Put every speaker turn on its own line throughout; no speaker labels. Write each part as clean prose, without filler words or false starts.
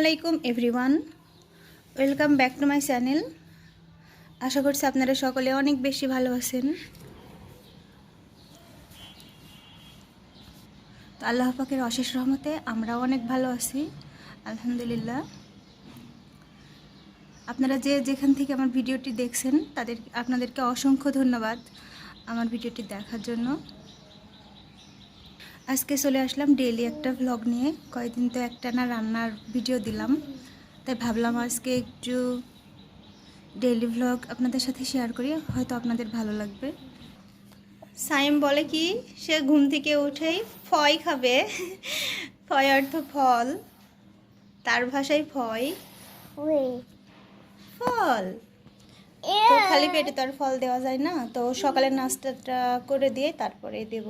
Assalamualaikum everyone, welcome back to my channel. আশা করছি আপনারা সকলে অনেক বেশি ভালো আছেন। তো আল্লাহ পাকের অশেষ রহমতে আমরা অনেক ভালো আছি আলহামদুলিল্লাহ। আপনারা যে যেখান থেকে আমার ভিডিওটি দেখছেন আপনাদেরকে অসংখ্য ধন্যবাদ আমার ভিডিওটি দেখার জন্য। আজকে চলে আসলাম ডেইলি একটা ভ্লগ নিয়ে। কয়েকদিন তো একটানা রান্নার ভিডিও দিলাম, তাই ভাবলাম আজকে একটু ডেইলি ভ্লগ আপনাদের সাথে শেয়ার করি, হয়তো আপনাদের ভালো লাগবে। সাইম বলে কি সে ঘুম থেকে উঠেই ফয় খাবে। ফয় অর্থ ফল, তার ভাষায় ফয় ফল। তো খালি পেটে তো আর ফল দেওয়া যায় না, তো সকালের নাস্তাটা করে দিয়ে তারপরে দেব।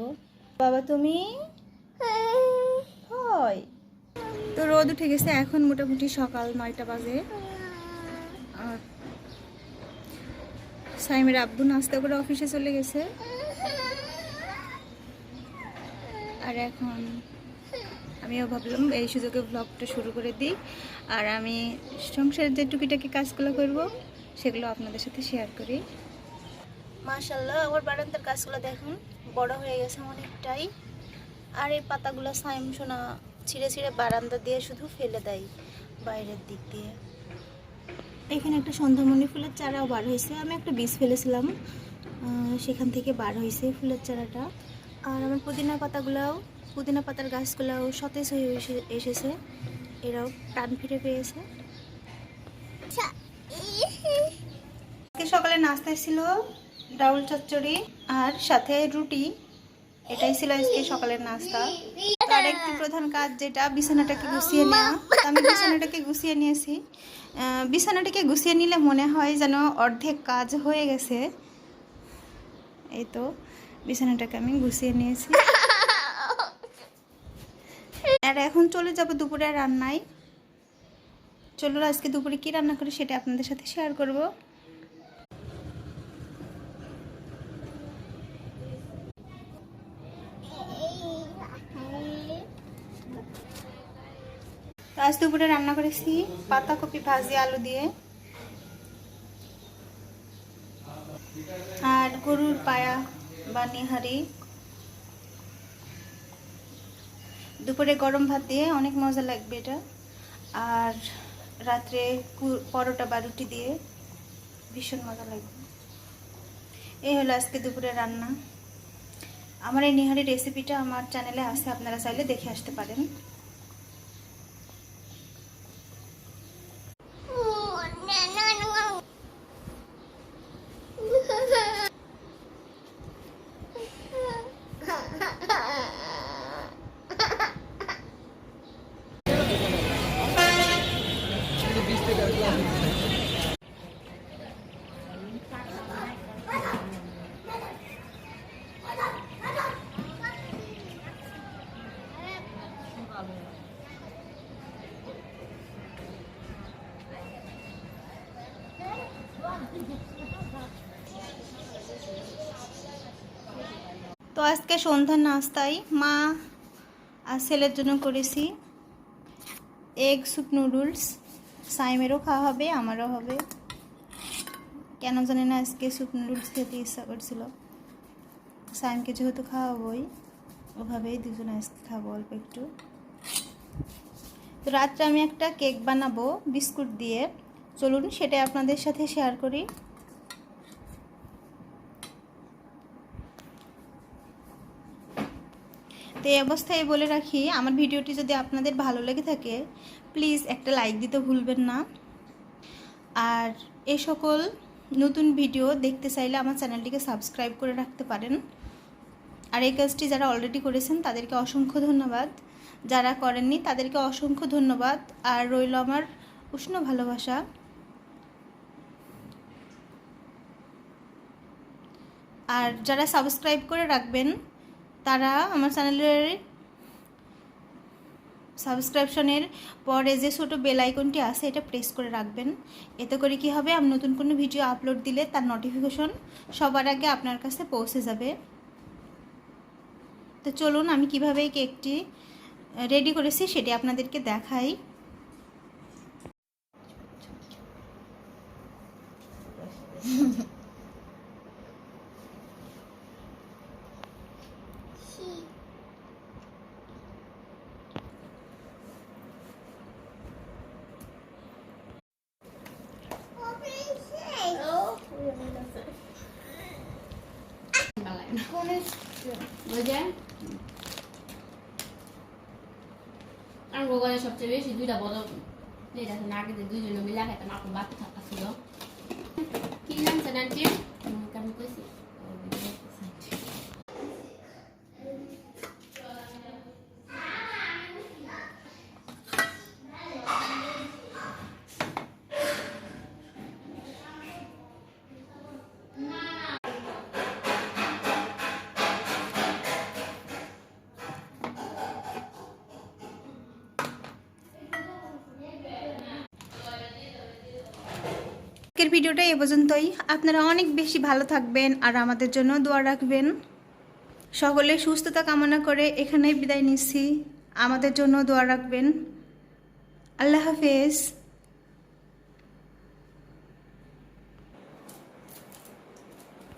বাবা তুমি হয়। তো রোদ উঠে গেছে, এখন মোটামুটি সকাল 9টা বাজে। আর সাইমের আব্বু নাস্তা করে অফিসে চলে গেছে, আর এখন আমিও ভাবলাম এই সুযোগে ব্লগটা শুরু করে দিই, আর আমি সংসারের যে টুকিটাকি কাজগুলো করব সেগুলো আপনাদের সাথে শেয়ার করি। মাশাআল্লাহ, আমার বারান্দার গাছগুলো দেখুন বড় হয়ে গেছে অনেকটাই। আর এই পাতাগুলো সাইম সোনা ছিঁড়ে ছিঁড়ে বারান্দা দিয়ে শুধু ফেলে দেয় বাইরের দিক দিয়ে। এখানে একটা সন্ধ্যামণি ফুলের চারাও বার হয়েছে, আমি একটা বীজ ফেলেছিলাম, সেখান থেকে বার হয়েছে ফুলের চারাটা। আর আমার পুদিনা পাতার গাছগুলোও সতেজ হয়ে এসেছে, এরাও প্রাণ ফিরে পেয়েছে। সকালে নাস্তায় ছিল ডাউল চচ্চড়ি আর সাথে রুটি, এটাই ছিল আজকে সকালের নাস্তা। তার একটি প্রধান কাজ যেটা বিছানাটাকে গুছিয়ে নেওয়া। আমি বিছানাটাকে গুছিয়ে নিয়েছি। বিছানাটাকে গুছিয়ে নিলে মনে হয় যেন অর্ধেক কাজ হয়ে গেছে। এই তো বিছানাটাকে আমি গুছিয়ে নিয়েছি, আর এখন চলে যাব দুপুরে রান্নায়। চলো আজকে দুপুরে কি রান্না করি সেটা আপনাদের সাথে শেয়ার করব। আজ দুপুরে রান্না করেছি পাতাকপি ভাজি আলু দিয়ে, আর গরুর পায়া বা নিহারি। দুপুরে গরম ভাত দিয়ে অনেক মজা লাগবে এটা, আর রাত্রে পরোটা বা রুটি দিয়ে ভীষণ মজা লাগবে। এই হলো আজকে দুপুরে রান্না। আমার এই নিহারি রেসিপিটা আমার চ্যানেলে আছে, আপনারা চাইলে দেখে আসতে পারেন। তো আজকে সন্ধ্যার নাস্তায় মা আর ছেলের জন্য করেছি এগ স্যুপ নুডলস। সাইমেরও খাওয়া হবে, আমারও হবে। কেন জানি না আজকে স্যুপ নুডলস খেতে ইচ্ছা করছিল। সাইমকে যেহেতু খাওয়াবোই, ওভাবেই দুজনে আজকে খাবো অল্প একটু। তো রাত্রে আমি একটা কেক বানাবো বিস্কুট দিয়ে, চলুন সেটাই আপনাদের সাথে শেয়ার করি। তো এই অবস্থায় বলে রাখি, আমার ভিডিওটি যদি আপনাদের ভালো লেগে থাকে প্লিজ একটা লাইক দিতে ভুলবেন না। আর এই সকল নতুন ভিডিও দেখতে চাইলে আমার চ্যানেলটিকে সাবস্ক্রাইব করে রাখতে পারেন। আর এই কাজটি যারা অলরেডি করেছেন তাদেরকে অসংখ্য ধন্যবাদ, যারা করেননি তাদেরকে অসংখ্য ধন্যবাদ। আর রইল আমার উষ্ণ ভালোবাসা। আর যারা সাবস্ক্রাইব করে রাখবেন তারা আমার চ্যানেলের সাবস্ক্রিপশনের পরে যে ছোটো বেল আইকনটি আছে এটা প্রেস করে রাখবেন। এতে করে কি হবে, আমি নতুন কোনো ভিডিও আপলোড দিলে তার নোটিফিকেশন সবার আগে আপনার কাছে পৌঁছে যাবে। তো চলুন আমি কিভাবে এই কেকটি রেডি করেছি সেটি আপনাদেরকে দেখাই।
সবচেয়ে বেশি দুইটা বড় এটা আগে যে দুইজনে মিলা খেতাম আপনার বাকি থাকা ছিল কি নাম জানাচ্ছি আমি কইছি
আজকের ভিডিওটা এ পর্যন্তই। আপনারা অনেক বেশি ভালো থাকবেন আর আমাদের জন্য দোয়া রাখবেন। সকলে সুস্থতা কামনা করে এখানেই বিদায় নিচ্ছি। আমাদের জন্য দোয়া রাখবেন। আল্লাহ হাফেজ।